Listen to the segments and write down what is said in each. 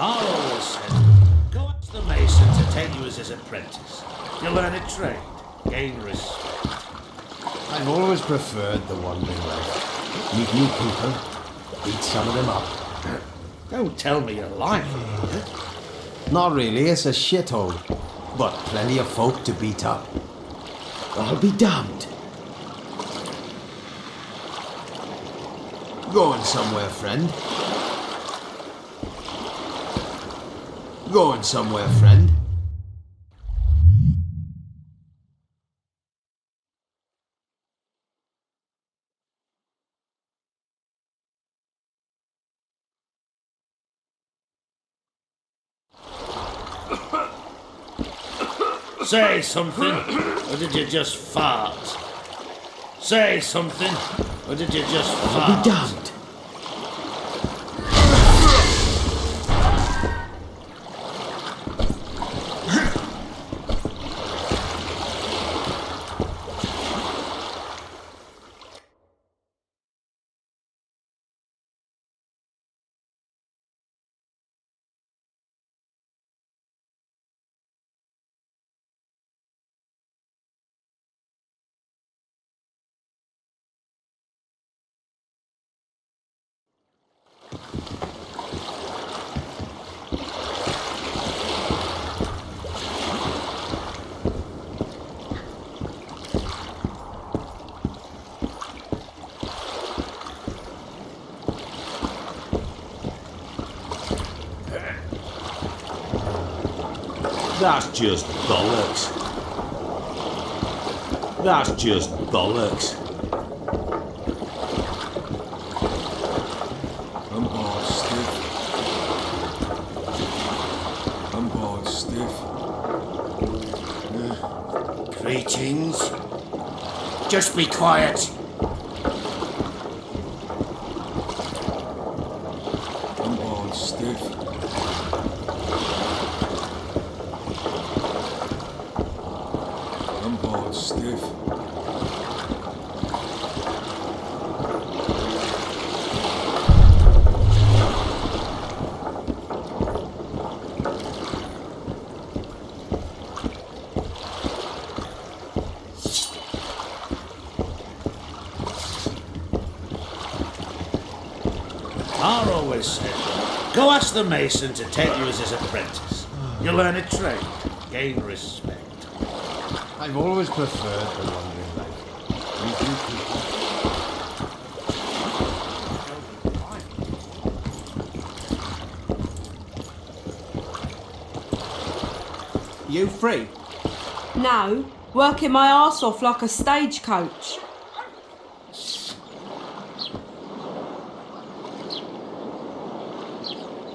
I always said, go ask the mason to take you as his apprentice. You'll learn a trade, gain respect. I've always preferred the wandering life. Meet new people, beat some of them up. Don't tell me you're lying here. Not really, it's a shithole. But plenty of folk to beat up. I'll be damned. Going somewhere, friend? Going somewhere, friend? Say something, or did you just fart? Say something, or did you just fart? I'll be damned. That's just bollocks. That's just bollocks. I'm bored stiff. I'm bored stiff. Greetings. Just be quiet. I'm bored stiff. I'm bored stiff. I always said, go ask the mason to take you as his apprentice. You'll learn a trade, gain respect. I've always preferred the wandering life. Meet new people. You free? No, working my arse off like a stagecoach.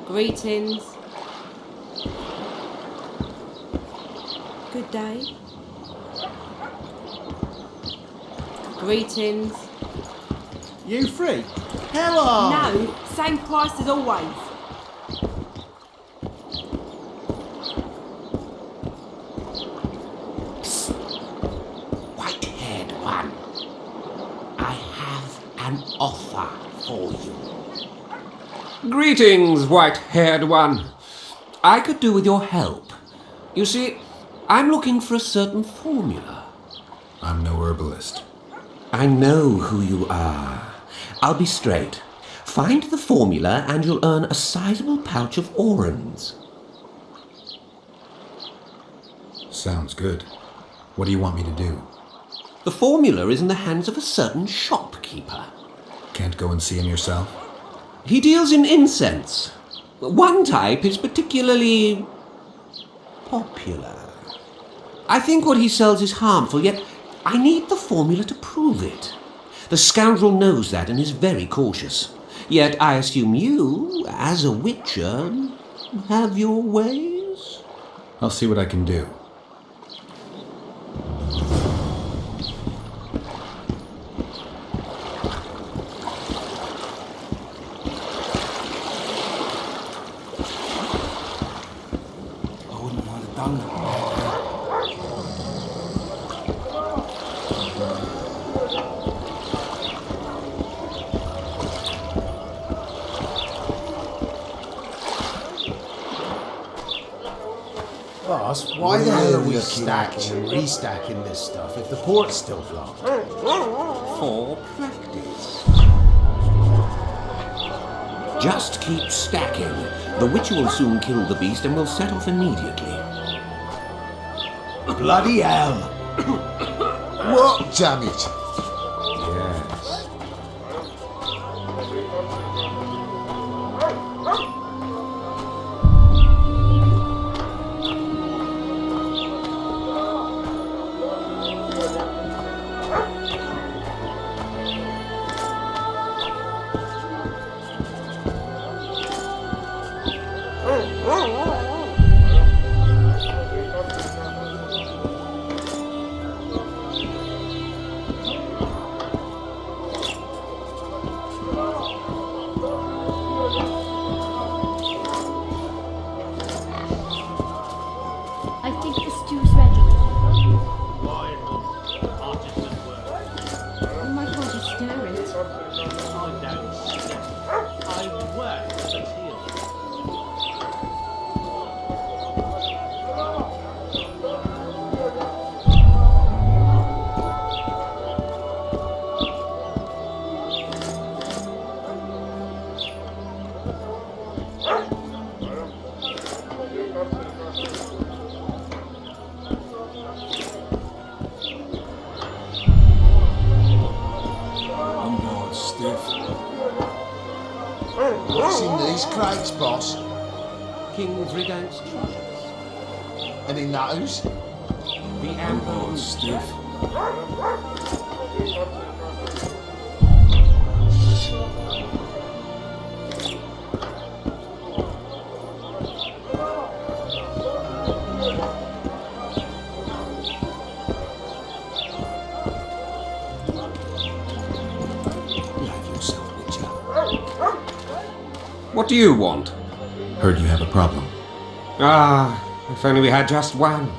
Greetings. Good day. Greetings. You free? Hello! No, same price as always. White-haired one, I have an offer for you. Greetings, white-haired one. I could do with your help. You see, I'm looking for a certain formula. I'm no herbalist. I know who you are. I'll be straight. Find the formula and you'll earn a sizable pouch of orans. Sounds good. What do you want me to do? The formula is in the hands of a certain shopkeeper. Can't go and see him yourself? He deals in incense. One type is particularly popular. I think what he sells is harmful, yet I need the formula to prove it. The scoundrel knows that and is very cautious. Yet I assume you, as a witcher, have your ways? I'll see what I can do. I wouldn't want to done that. Boss, why the hell are we stacking and restacking this stuff if the port's still blocked? For practice. Just keep stacking. The Witcher will soon kill the beast and will set off immediately. Bloody hell! What, damn it? Yes. I think the stew's ready. Oh my god, you stir it. I'm bored stiff. What's in these crates, boss? King's Redank's treasures. Any those? The I'm bored amber stiff. Have yourself, Witcher. What do you want? Heard you have a problem. Ah, if only we had just one.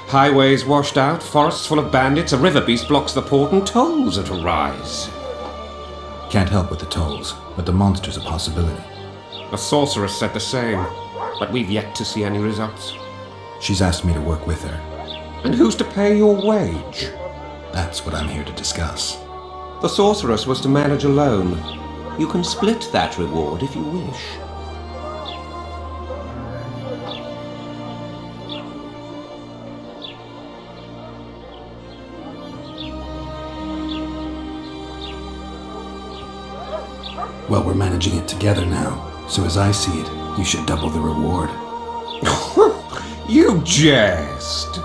Highways washed out, forests full of bandits, a river beast blocks the port, and tolls that arise. Can't help with the tolls, but the monster's a possibility. A sorceress said the same, but we've yet to see any results. She's asked me to work with her. And who's to pay your wage? That's what I'm here to discuss. The sorceress was to manage alone. You can split that reward if you wish. Well, we're managing it together now, so as I see it, you should double the reward. You jest!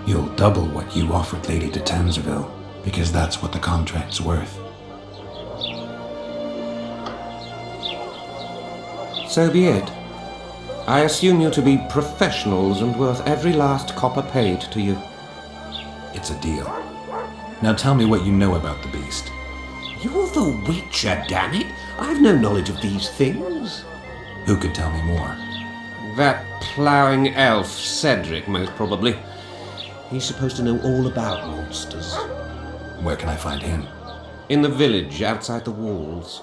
You'll double what you offered Lady de Tanzerville, because that's what the contract's worth. So be it. I assume you to be professionals and worth every last copper paid to you. It's a deal. Now tell me what you know about the beast. You're the Witcher, damn it! I've no knowledge of these things. Who could tell me more? That ploughing elf, Cedric, most probably. He's supposed to know all about monsters. Where can I find him? In the village, outside the walls.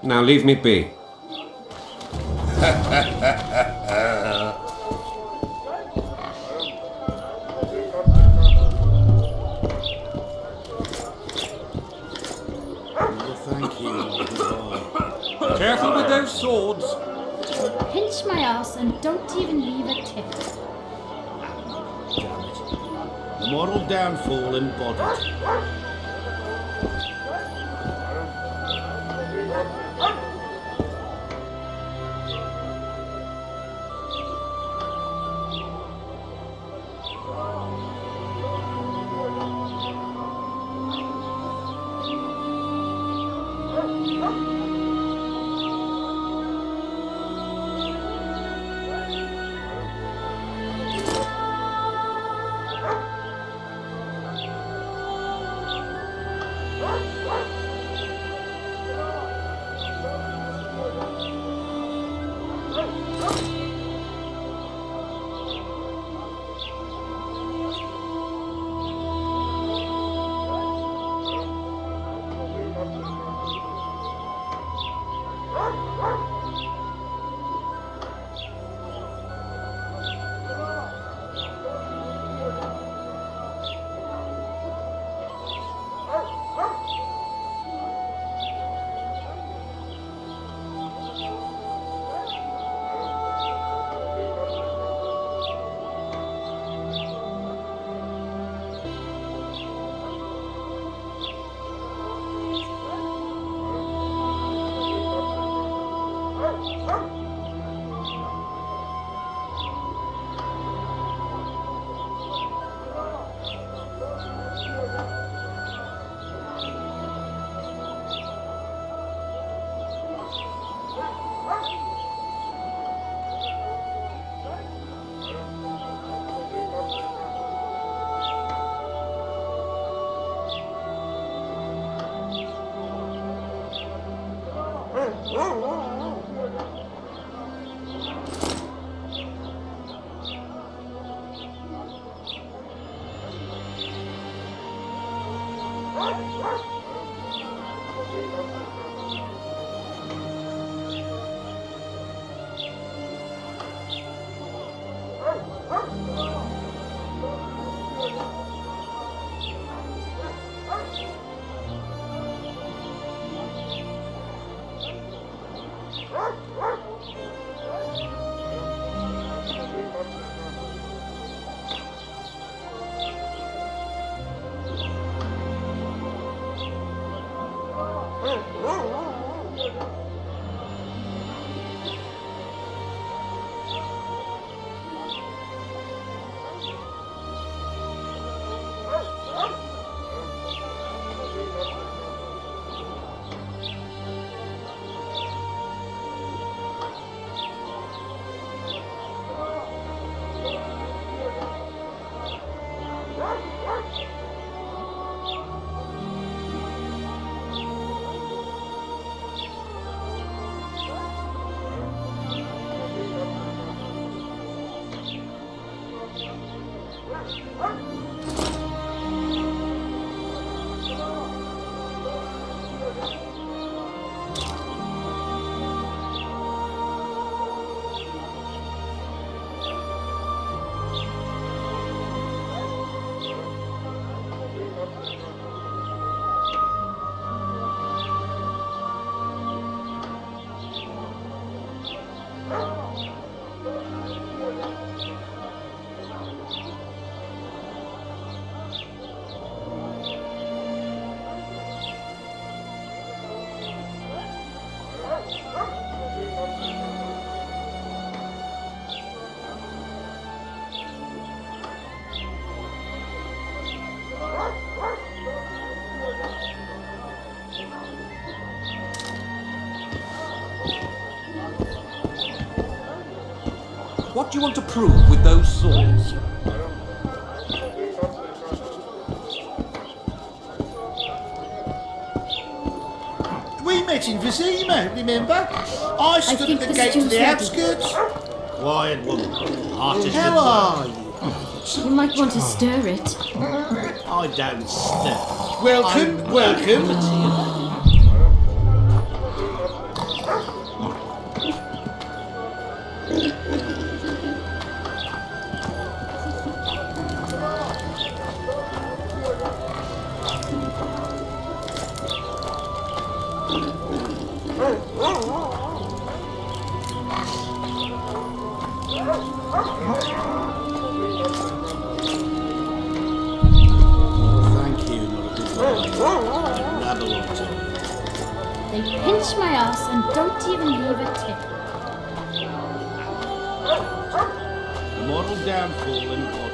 Now leave me be. Thank you. Careful with those swords. Pinch my ass and don't even leave a tip. Damn it. The moral downfall embodied. What do you want to prove with those swords? We met in Vizima, remember? I stood think at the the gate to stew's the ready. outskirts. Quiet woman. Artist How of are work. you? You might want to stir it. I don't stir. Welcome, I'm welcome. Thank you, not a good one. Rabble or two. They pinch my ass and don't even leave a tip. The moral downfall embodied.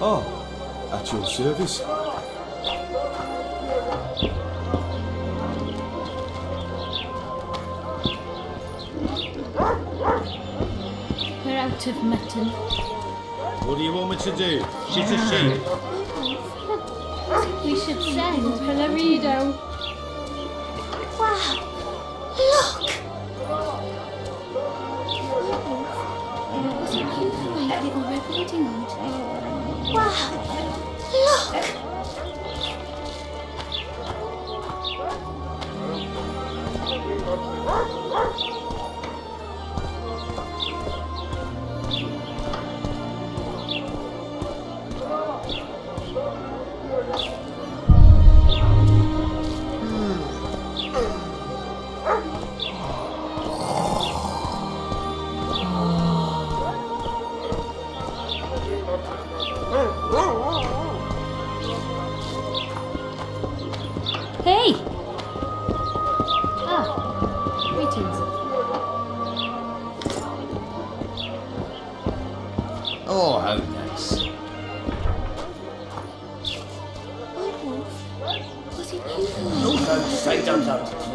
Oh, at your service. We're out of mutton. What do you want me to do? Shoot a sheep? We should send Pellerino. Wow! Look! Was it you who made little red riding hood? Wow! Look!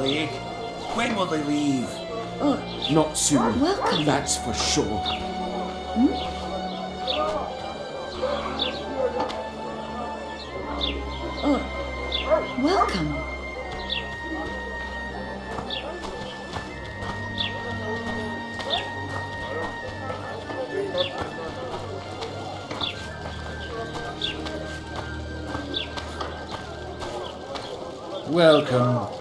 plague. When will they leave? Oh, Not soon. welcome. That's for sure. Oh, welcome. Welcome.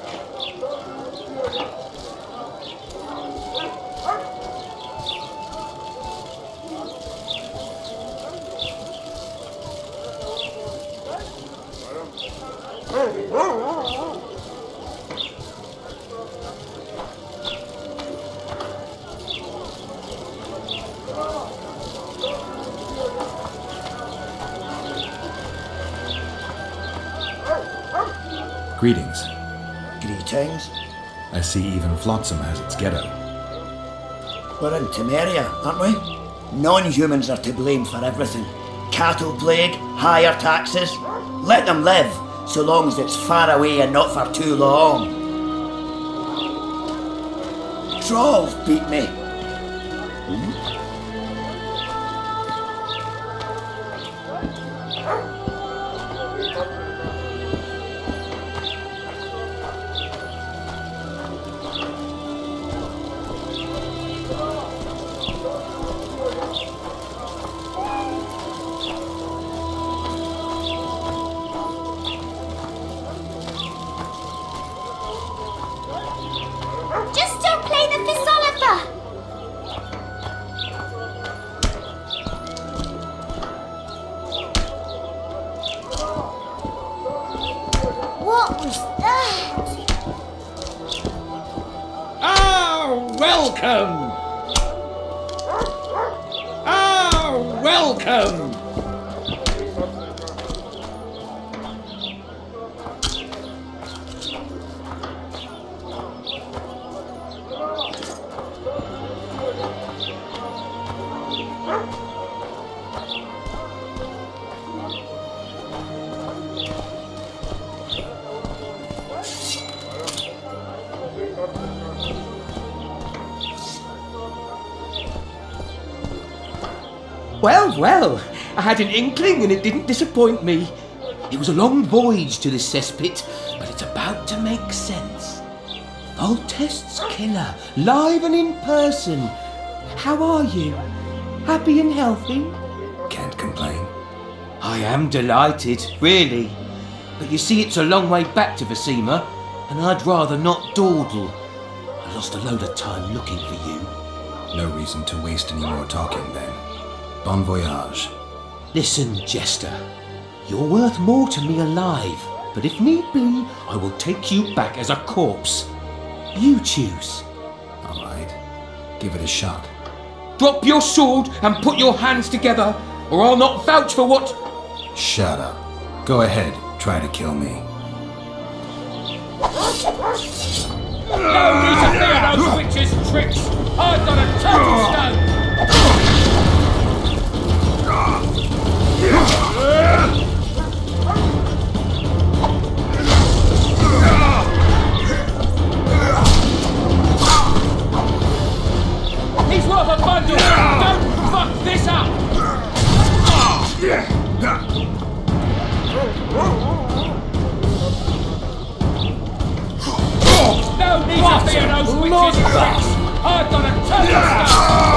Greetings. Greetings. I see even Flotsam has its ghetto. We're in Temeria, aren't we? Non-humans are to blame for everything. Cattle plague, higher taxes. Let them live, so long as it's far away and not for too long. Trolls beat me. Just don't play the Thisolifer! What was that? Oh, welcome! Oh, welcome! Well, well, I had an inkling and it didn't disappoint me. It was a long voyage to this cesspit, but it's about to make sense. Voltest's killer, live and in person. How are you? Happy and healthy? Can't complain. I am delighted, really. But you see, it's a long way back to Vasima, and I'd rather not dawdle. I lost a load of time looking for you. No reason to waste any more talking then. Bon voyage. Listen, Jester. You're worth more to me alive, but if need be, I will take you back as a corpse. You choose. All right. Give it a shot. Drop your sword and put your hands together, or I'll not vouch for what... Shut up. Go ahead. Try to kill me. No need to fear those witches' tricks! I've got a turtle stone! He's worth a bundle! Don't fuck this up! No need to fear those witches' tricks! I've got a turtle stone!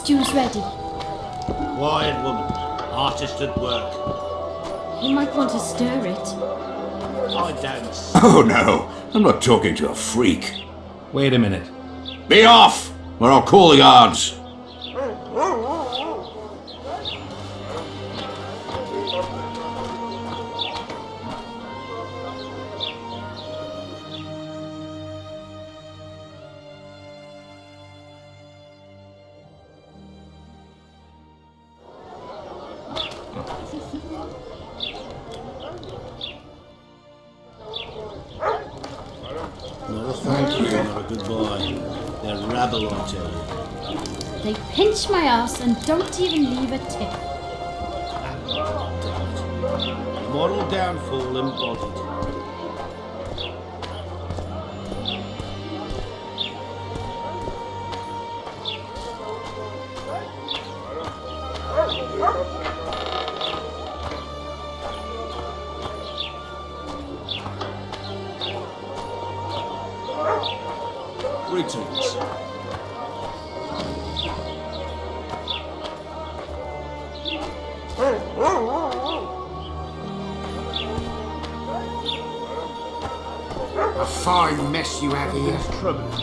stew's ready. Quiet, woman. Artist at work. You might want to stir it. I don't. Oh no, I'm not talking to a freak. Wait a minute. Be off, or I'll call the guards. Not a thank you, not a goodbye. They're rabble, I tell you. They pinch my ass and don't even leave a tip. Moral downfall embodied. Greetings. A fine mess you have here.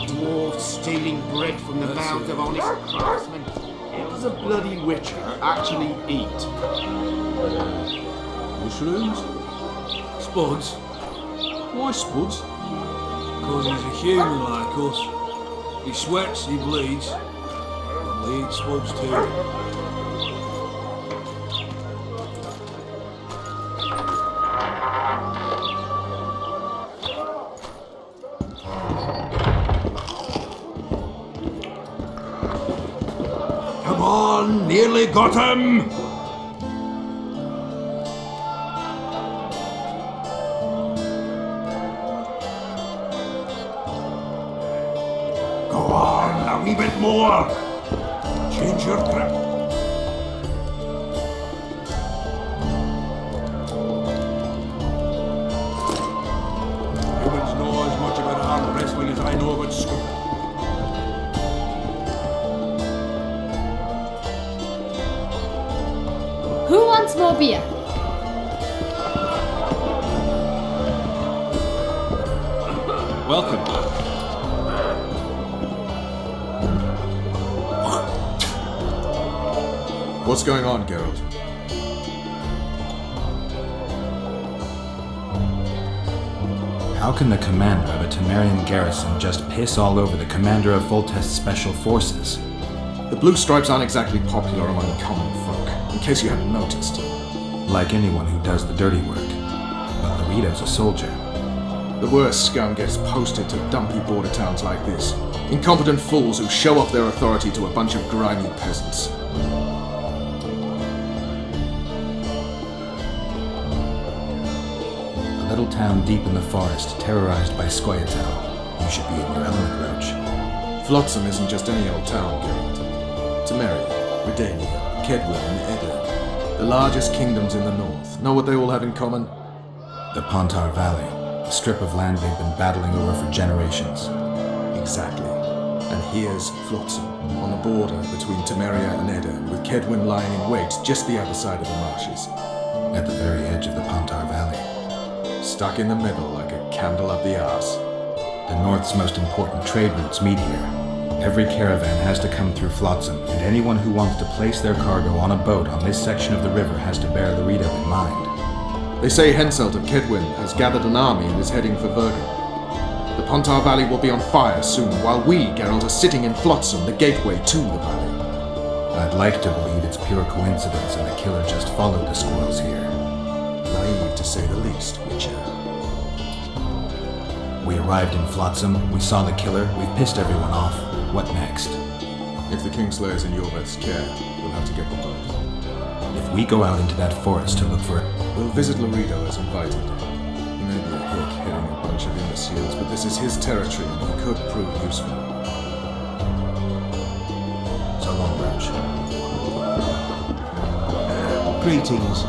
Dwarves stealing bread from the mouths of honest craftsmen. How does a bloody witcher actually eat? Mushrooms? Spuds? Why spuds? Because he's a human like us. He sweats, he bleeds, and we eat spuds too. Come on, nearly got him! Go on, a wee bit more. Change your grip. Humans know as much about arm wrestling as I know about scoop. Who wants more beer? Welcome. What's going on, Geralt? How can the commander of a Temerian garrison just piss all over the commander of Voltest's special forces? The Blue Stripes aren't exactly popular among common folk, in case you hadn't noticed. Like anyone who does the dirty work. But Laredo's a soldier. The worst scum gets posted to dumpy border towns like this. Incompetent fools who show off their authority to a bunch of grimy peasants. A little town deep in the forest, terrorized by Scoia'tael. You should be in your element, Roach. Flotsam isn't just any old town, Geralt. Temeria, Redania, Kedwin, and Edirn. The largest kingdoms in the north. Know what they all have in common? The Pontar Valley, a strip of land they've been battling over for generations. Exactly. And here's Flotsam, on the border between Temeria and Edirn, with Kedwin lying in wait just the other side of the marshes. At the very edge of the Pontar Valley. Stuck in the middle like a candle up the arse. The north's most important trade routes meet here. Every caravan has to come through Flotsam, and anyone who wants to place their cargo on a boat on this section of the river has to bear Laredo in mind. They say Henselt of Kedwin has gathered an army and is heading for Vergen. The Pontar Valley will be on fire soon, while we, Geralt, are sitting in Flotsam, the gateway to the valley. I'd like to believe it's pure coincidence and the killer just followed the squirrels here. Naive to say the least, Witcher. We arrived in Flotsam, we saw the killer, we've pissed everyone off. What next? If the Kingslayer's in Jorveth's care, we'll have to get the boat. If we go out into that forest to look for it, we'll visit Laredo as invited. He may be a hick heading a bunch of imbeciles, but this is his territory and he could prove useful. So long, Roach. Greetings.